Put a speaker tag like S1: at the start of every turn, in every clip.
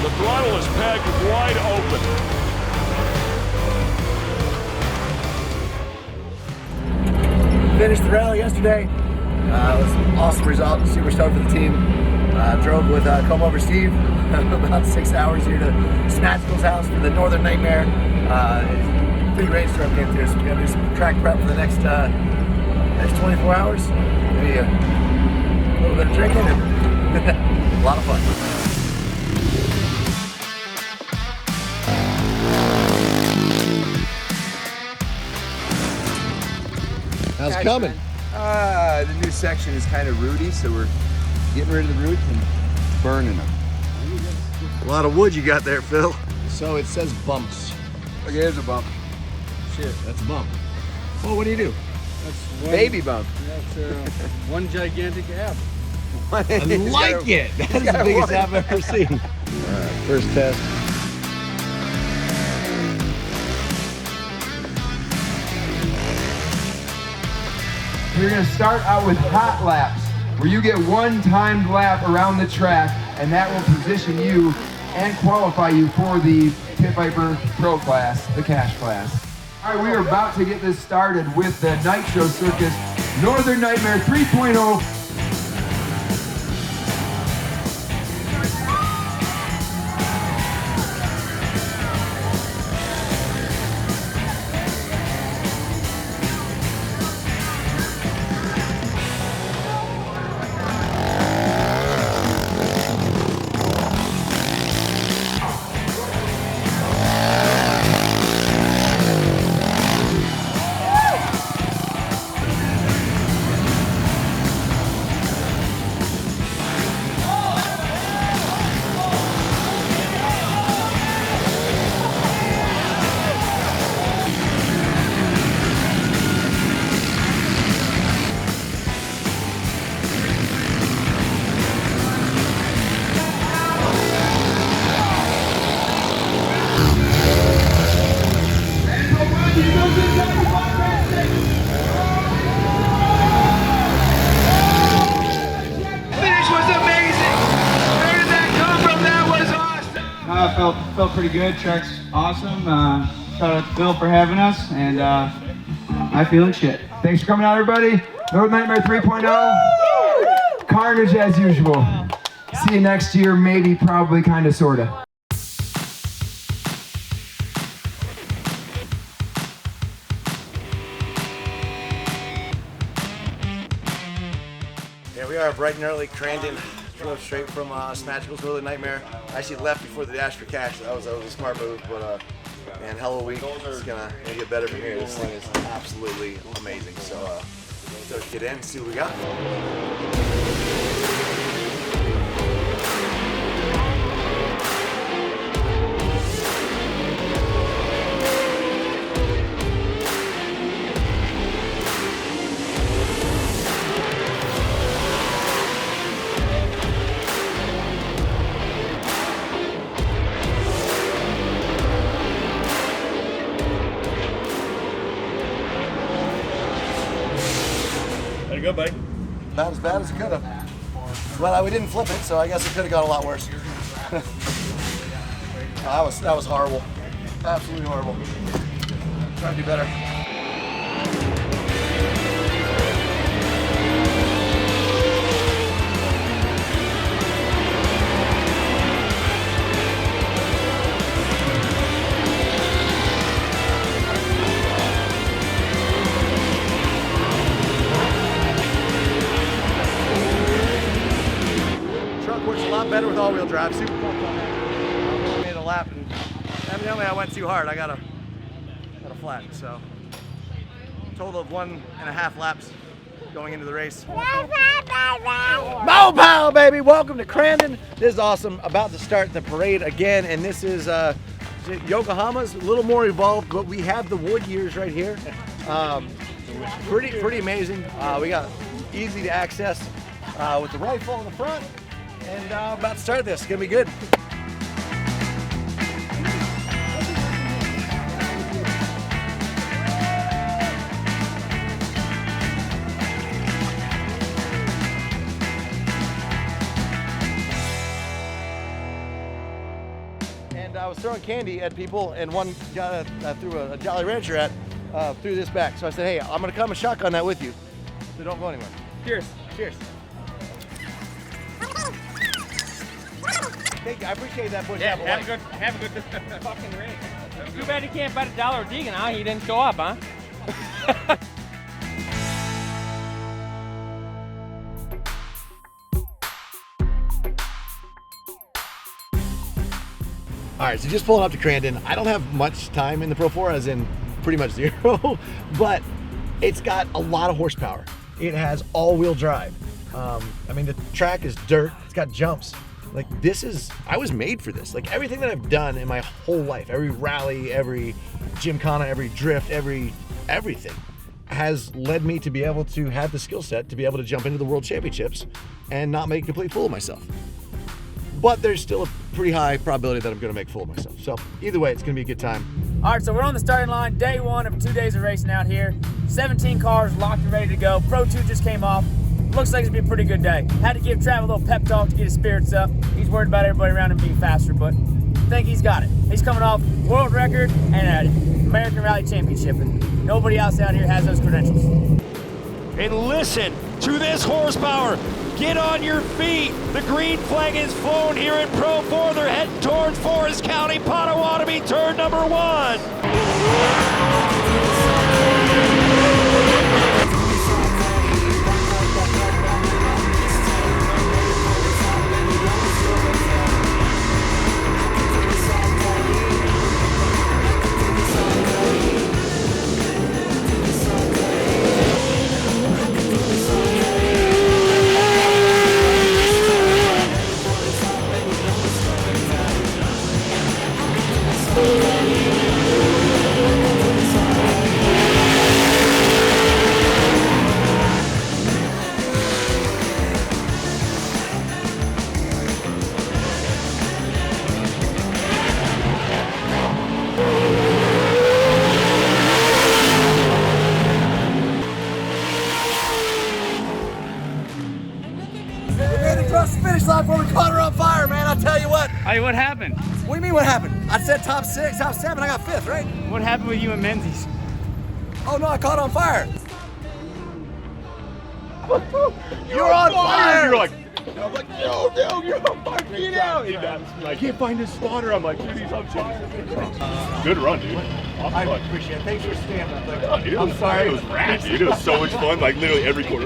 S1: the throttle is pegged wide open.
S2: Finished the rally yesterday. It was an awesome result. Super stoked for the team. Drove with Come Over Steve about 6 hours here to Snatchville's house for the Northern Nightmare. Big rainstorm came through, so we're gonna do some track prep for the next 24 hours. Maybe a little bit of drinking and a lot of fun.
S3: How's it coming?
S4: The new section is kind of rooty, so we're getting rid of the roots and burning them.
S2: A lot of wood you got there, Phil.
S3: So it says bumps.
S4: Okay, here's a bump.
S3: Shit, that's a bump. Well, what do you do?
S5: That's one,
S4: Baby bump.
S5: That's one gigantic app.
S3: I like it. That's the biggest app I've ever seen. All right, first test.
S6: We're going to start out with hot laps, where you get one timed lap around the track, and that will position you and qualify you for the Pit Viper Pro class, the cash class. All right, we are about to get this started with the Nitro Circus Northern Nightmare 3.0.
S7: Felt pretty good. Track's awesome. Shout out to Phil for having us, and I'm feeling shit.
S6: Thanks for coming out, everybody. Northern Nightmare 3.0. Carnage as usual. See you next year, maybe, probably, kind of, sort of.
S2: Here we are, bright and early, Crandon. Drove straight from Snatchville's Northern Nightmare. I actually left before the dash for cash. That was a smart move, but man, hell of a week. It's gonna get better from here. This thing is absolutely amazing. So let's get in and see what we got.
S1: Go, buddy.
S2: About as bad as it could have. Well, we didn't flip it, so I guess it could have got a lot worse. That was horrible. Absolutely horrible. Try to do better. Works a lot better with all-wheel drive. Super pumped on that. I made a lap, and evidently I went too hard. I got a flat. So total of 1.5 laps going into the race. Mopow, baby! Welcome to Crandon. This is awesome. About to start the parade again, and this is Yokohama's a little more evolved, but we have the wood years right here. Pretty amazing. We got easy to access with the rifle in the front. And about to start this. It's gonna be good. throwing candy at people, and one guy threw a Jolly Rancher at threw this back. So I said, hey, I'm gonna come and shotgun that with you, so don't go anywhere.
S7: Cheers.
S2: Cheers. Thank you. I appreciate that, Bush.
S8: Yeah, have a good fucking race. Too bad he can't bet $1 a Deegan, huh? He didn't show up, huh?
S2: All right, so just pulling up to Crandon. I don't have much time in the Pro 4, as in pretty much zero, but it's got a lot of horsepower. It has all-wheel drive. I mean, the track is dirt. It's got jumps. Like, I was made for this. Like, everything that I've done in my whole life, every rally, every gymkhana, every drift, everything has led me to be able to have the skill set to be able to jump into the World Championships and not make a complete fool of myself. But there's still a pretty high probability that I'm gonna make a fool of myself. So either way, it's gonna be a good time.
S9: All right, so we're on the starting line, day one of 2 days of racing out here. 17 cars locked and ready to go. Pro 2 just came off. Looks like it's gonna be a pretty good day. Had to give Trav a little pep talk to get his spirits up. He's worried about everybody around him being faster, but I think he's got it. He's coming off world record and an American Rally Championship, and nobody else out here has those credentials.
S1: And listen to this horsepower. Get on your feet. The green flag is flown here at Pro 4. They're heading towards Forest County, Potawatomi, turn number 1.
S2: Across the finish line before we caught her on fire, man. I'll tell you what.
S7: Hey, what happened?
S2: What do you mean what happened? I said top 6, top 7, I got 5th, right?
S7: What happened with you and Menzies?
S2: Oh no, I caught on fire. You're on fire!
S1: You're like, I'm like, no, you're on fire, get out! I can't find his spotter. I'm like, dude, he's on chase. Good run, dude. Awesome
S2: I
S1: fun.
S2: appreciate it. Thanks for standing up. Like,
S1: Oh, dude,
S2: I'm sorry.
S1: It was rad, dude. It was so much fun. Like, literally every corner.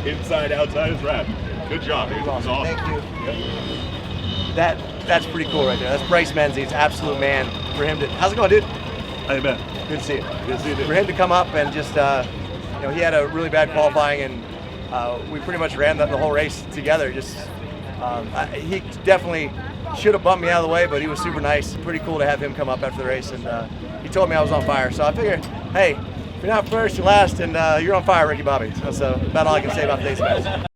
S1: Inside, outside is rad. Good job, dude. It was awesome.
S2: Thank you.
S1: Yeah.
S2: That's pretty cool right there. That's Bryce Menzies, absolute man. For him to, how's it going, dude?
S1: Hey, man.
S2: Good to see you.
S1: Good to see you, dude.
S2: For him to come up and just, you know, he had a really bad qualifying, and we pretty much ran the whole race together. Just, he definitely should have bumped me out of the way, but he was super nice. Pretty cool to have him come up after the race, and he told me I was on fire. So I figured, hey, if you're not first, you're last, and you're on fire, Ricky Bobby. So that's about all I can say about today's event.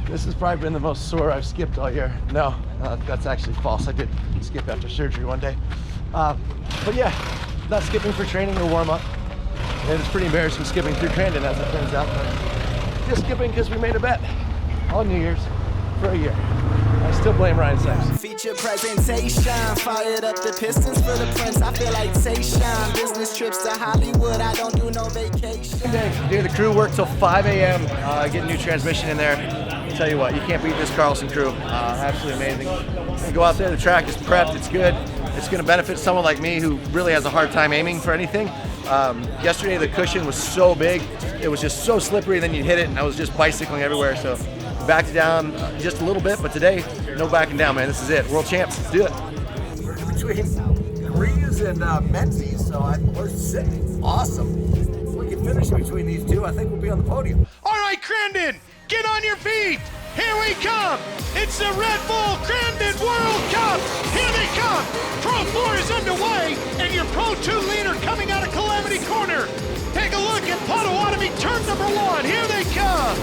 S2: This has probably been the most sore I've skipped all year. No, that's actually false. I did skip after surgery one day. But yeah, not skipping for training or warm up. And it's pretty embarrassing skipping through Crandon, as it turns out. But just skipping because we made a bet on New Year's for a year. I still blame Ryan Sipes.
S10: Feature presentation, fired up the Pistons for the Prince. I feel like Tayshaun. Business trips to Hollywood, I don't do no vacation.
S2: Dude, the crew worked till 5 a.m. Getting new transmission in there. I'll tell you what, you can't beat this Carlson crew. Absolutely amazing. You go out there, the track is prepped, it's good. It's going to benefit someone like me who really has a hard time aiming for anything. Yesterday the cushion was so big, it was just so slippery, then you'd hit it and I was just bicycling everywhere. So backed down just a little bit, but today, no backing down, man. This is it. World champs, let's do it. We're between Reeves and Menzies, so we're sitting. Awesome. If we can finish between these two, I think we'll be on the podium.
S1: All right, Crandon, get on your feet. Here we come. It's the Red Bull Crandon World Cup. Here they come. Pro 4 is underway, and your Pro 2 leader coming out of Calamity Corner. Take a look at Potawatomi turn number 1. Here they come.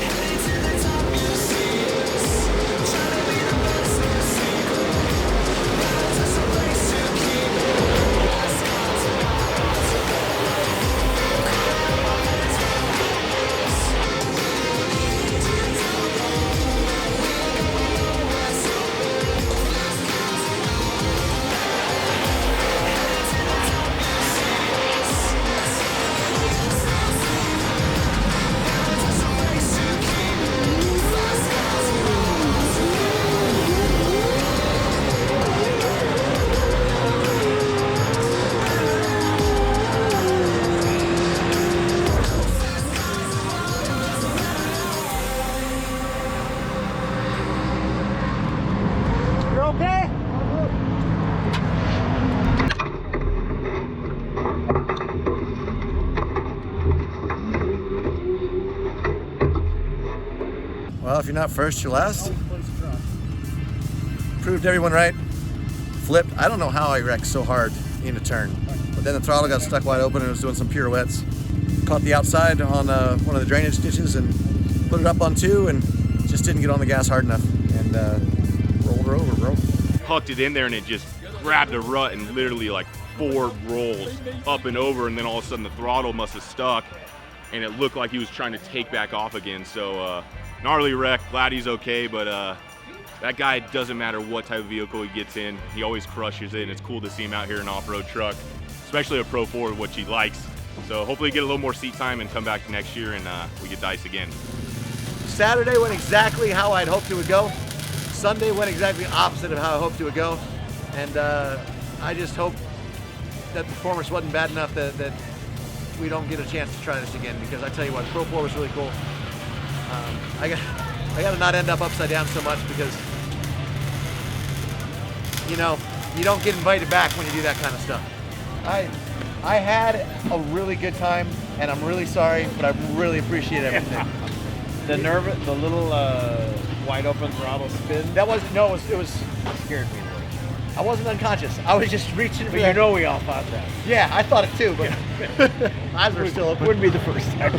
S2: Well, if you're not first, you're last. Proved everyone right. Flipped. I don't know how I wrecked so hard in a turn. But then the throttle got stuck wide open and it was doing some pirouettes. Caught the outside on one of the drainage ditches and put it up on 2 and just didn't get on the gas hard enough. And rolled her over, bro.
S11: Hucked it in there and it just grabbed a rut and literally like 4 rolls up and over, and then all of a sudden the throttle must have stuck and it looked like he was trying to take back off again. So gnarly wreck, glad he's okay, but that guy, doesn't matter what type of vehicle he gets in, he always crushes it, and it's cool to see him out here in an off-road truck, especially a Pro 4, which he likes. So hopefully get a little more seat time and come back next year and we get dice again.
S2: Saturday went exactly how I'd hoped it would go. Sunday went exactly opposite of how I hoped it would go. And I just hope that performance wasn't bad enough that we don't get a chance to try this again, because I tell you what, Pro 4 was really cool. I got to not end up upside down so much, because, you know, you don't get invited back when you do that kind of stuff. I had a really good time, and I'm really sorry, but I really appreciate everything.
S3: The little wide open throttle spin.
S2: That wasn't, no, it was
S3: scared me.
S2: I wasn't unconscious. I was just reaching for
S3: But you know we all thought that.
S2: Yeah, I thought it too, but eyes were still open.
S3: Wouldn't be the first time.